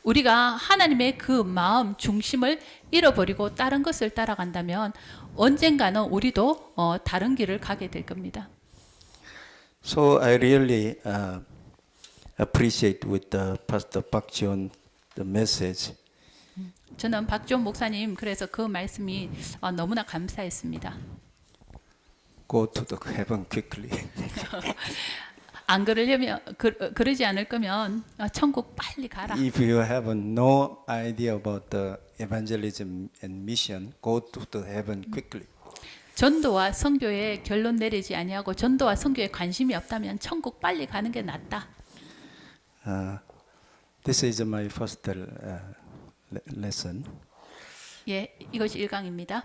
우리가 하나님의 그 마음 중심을 잃어버리고 다른 것을 따라간다면 언젠가는 우리도 다른 길을 가게 될 겁니다. So I really appreciate with Pastor Park Jion the message. 저는 박지원 목사님 그래서 그 말씀이 너무나 감사했습니다. Go to the heaven quickly. 안 그러려면 그러지 않을 거면 천국 빨리 가라. If you have no idea about the evangelism and mission, go to the heaven quickly. 전도와 선교에 결론 내리지 아니하고 전도와 선교에 관심이 없다면 천국 빨리 가는 게 낫다. This is my first lesson. 예, 이것이 1강입니다.